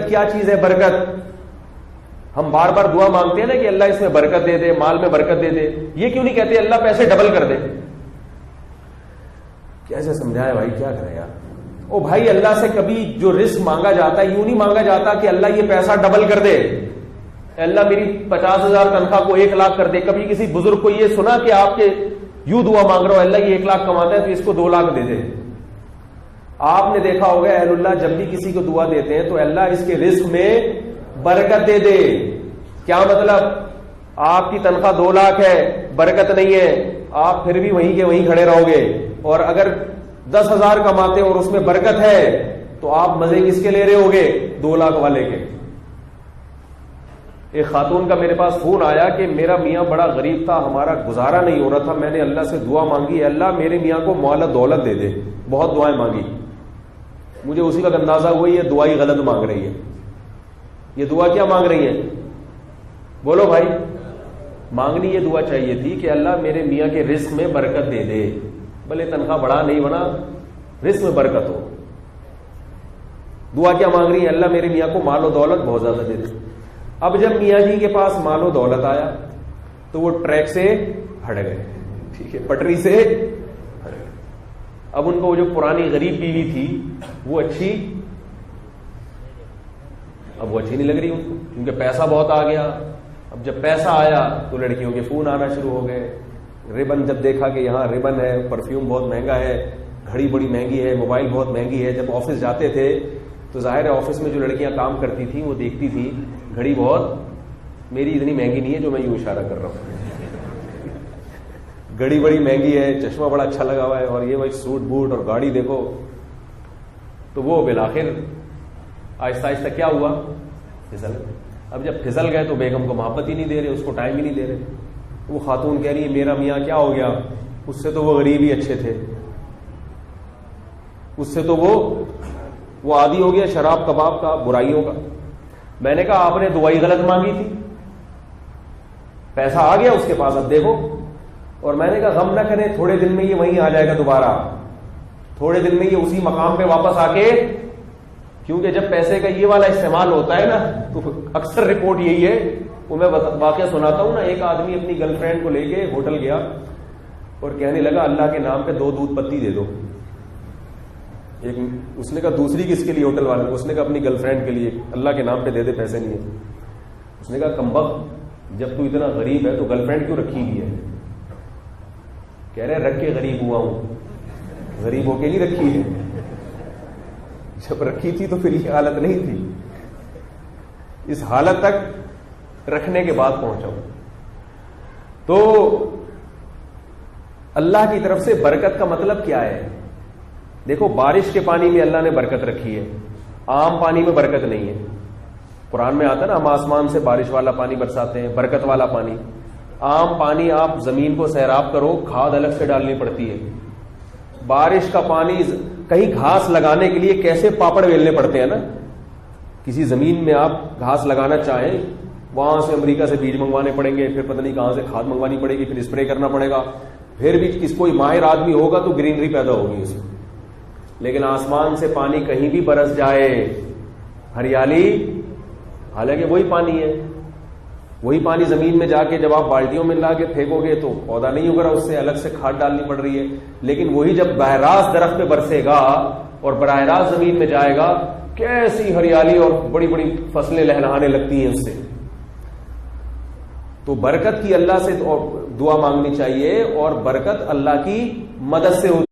کیا چیز ہے برکت؟ ہم بار بار دعا مانگتے ہیں نا کہ اللہ اس میں برکت دے دے، مال میں برکت دے دے، یہ کیوں نہیں کہتے اللہ پیسے ڈبل کر دے؟ کیسے سمجھائے بھائی، کیا کریں یار؟ او بھائی، اللہ سے کبھی جو رزق مانگا جاتا ہے یوں نہیں مانگا جاتا کہ اللہ یہ پیسہ ڈبل کر دے، اللہ میری 50,000 تنخواہ کو 1 لاکھ کر دے۔ کبھی کسی بزرگ کو یہ سنا کہ آپ کے یوں دعا مانگ رہا ہو اللہ یہ 1 لاکھ کماتا ہے تو اس کو 2 لاکھ دے دے؟ آپ نے دیکھا ہوگا اہل اللہ جب بھی کسی کو دعا دیتے ہیں تو اللہ اس کے رزق میں برکت دے دے۔ کیا مطلب؟ آپ کی تنخواہ 2 لاکھ ہے، برکت نہیں ہے، آپ پھر بھی وہیں کے وہیں کھڑے رہو گے، اور اگر 10,000 کماتے اور اس میں برکت ہے تو آپ مزے کس کے لے رہے ہوگے؟ 2 لاکھ والے کے۔ ایک خاتون کا میرے پاس فون آیا کہ میرا میاں بڑا غریب تھا، ہمارا گزارا نہیں ہو رہا تھا، میں نے اللہ سے دعا مانگی، اللہ میرے میاں کو مال دولت دے دے، بہت دعائیں مانگی۔ مجھے اسی وقت اندازہ ہوا یہ دعا ہی غلط مانگ رہی ہے۔ یہ دعا کیا مانگ رہی ہے؟ بولو بھائی، مانگنی یہ دعا چاہیے تھی کہ اللہ میرے میاں کے رزق میں برکت دے دے، بھلے تنخواہ بڑا نہیں بنا، رزق میں برکت ہو۔ دعا کیا مانگ رہی ہے؟ اللہ میرے میاں کو مال و دولت بہت زیادہ دے دے۔ اب جب میاں جی کے پاس مال و دولت آیا تو وہ ٹریک سے ہٹ گئے، ٹھیک ہے، پٹری سے ہٹ گئے۔ اب ان کو وہ جو پرانی غریب بیوی تھی وہ اچھی نہیں لگ رہی ان کو، کیونکہ پیسہ بہت آ گیا۔ اب جب پیسہ آیا تو لڑکیوں کے فون آنا شروع ہو گئے، ربن جب دیکھا کہ یہاں ربن ہے، پرفیوم بہت مہنگا ہے، گھڑی بڑی مہنگی ہے، موبائل بہت مہنگی ہے۔ جب آفس جاتے تھے تو ظاہر ہے آفس میں جو لڑکیاں کام کرتی تھیں وہ دیکھتی تھی گھڑی بہت میری اتنی مہنگی نہیں ہے جو میں یوں اشارہ کر رہا ہوں، گھڑی بڑی مہنگی ہے، چشمہ بڑا اچھا لگا ہوا ہے، اور یہ بھائی سوٹ بوٹ اور گاڑی دیکھو۔ تو وہ بالآخر آہستہ آہستہ کیا ہوا؟ پھسل۔ اب جب پھسل گئے تو بیگم کو محبت ہی نہیں دے رہے، اس کو ٹائم ہی نہیں دے رہے۔ وہ خاتون کہہ رہی ہے میرا میاں کیا ہو گیا، اس سے تو وہ غریب ہی اچھے تھے، اس سے تو وہ عادی ہو گیا شراب کباب کا، برائیوں کا۔ میں نے کہا آپ نے دعائی غلط مانگی تھی، پیسہ آ گیا اس کے پاس، اب دیکھو۔ اور میں نے کہا غم نہ کریں، تھوڑے دن میں یہ وہیں آ جائے گا دوبارہ، تھوڑے دن میں یہ اسی مقام پہ واپس آ کے، کیونکہ جب پیسے کا یہ والا استعمال ہوتا ہے نا تو اکثر رپورٹ یہی ہے۔ وہ میں واقعہ سناتا ہوں نا، ایک آدمی اپنی گرل فرینڈ کو لے کے ہوٹل گیا اور کہنے لگا اللہ کے نام پہ 2 دودھ پتی دے دو۔ اس نے کہا دوسری کس کے لیے؟ ہوٹل والے کو۔ اس نے کہا اپنی گرل فرینڈ کے لیے، اللہ کے نام پہ دے دے، پیسے نہیں ہے۔ اس نے کہا کمبخت، جب تو اتنا غریب ہے تو گرل فرینڈ کیوں رکھی ہوئی ہے؟ کہہ رہے رکھ کے غریب ہوا ہوں، غریب ہو کے نہیں رکھی ہے، جب رکھی تھی تو پھر یہ حالت نہیں تھی، اس حالت تک رکھنے کے بعد پہنچا ہوں۔ تو اللہ کی طرف سے برکت کا مطلب کیا ہے؟ دیکھو بارش کے پانی میں اللہ نے برکت رکھی ہے، عام پانی میں برکت نہیں ہے۔ قرآن میں آتا ہے نا ہم آسمان سے بارش والا پانی برساتے ہیں، برکت والا پانی۔ عام پانی آپ زمین کو سیراب کرو، کھاد الگ سے ڈالنی پڑتی ہے۔ بارش کا پانی کہیں گھاس لگانے کے لیے کیسے پاپڑ ویلنے پڑتے ہیں نا، کسی زمین میں آپ گھاس لگانا چاہیں وہاں سے امریکہ سے بیج منگوانے پڑیں گے، پھر پتہ نہیں کہاں سے کھاد منگوانی پڑے گی، پھر اسپرے کرنا پڑے گا، پھر بھی کس کوئی ماہر آدمی ہوگا تو گرینری پیدا ہوگی اس میں۔ لیکن آسمان سے پانی کہیں بھی برس جائے، ہریالی، حالانکہ وہی پانی ہے، وہی پانی زمین میں جا کے جب آپ بالٹیوں میں لا کے پھینکو گے تو پودا نہیں اگا، اس سے الگ سے کھاد ڈالنی پڑ رہی ہے۔ لیکن وہی جب براہ راست درخت پہ برسے گا اور براہ راست زمین میں جائے گا، کیسی ہریالی اور بڑی بڑی فصلیں لہلہانے لگتی ہیں اس سے۔ تو برکت کی اللہ سے دعا مانگنی چاہیے، اور برکت اللہ کی مدد سے ہوتی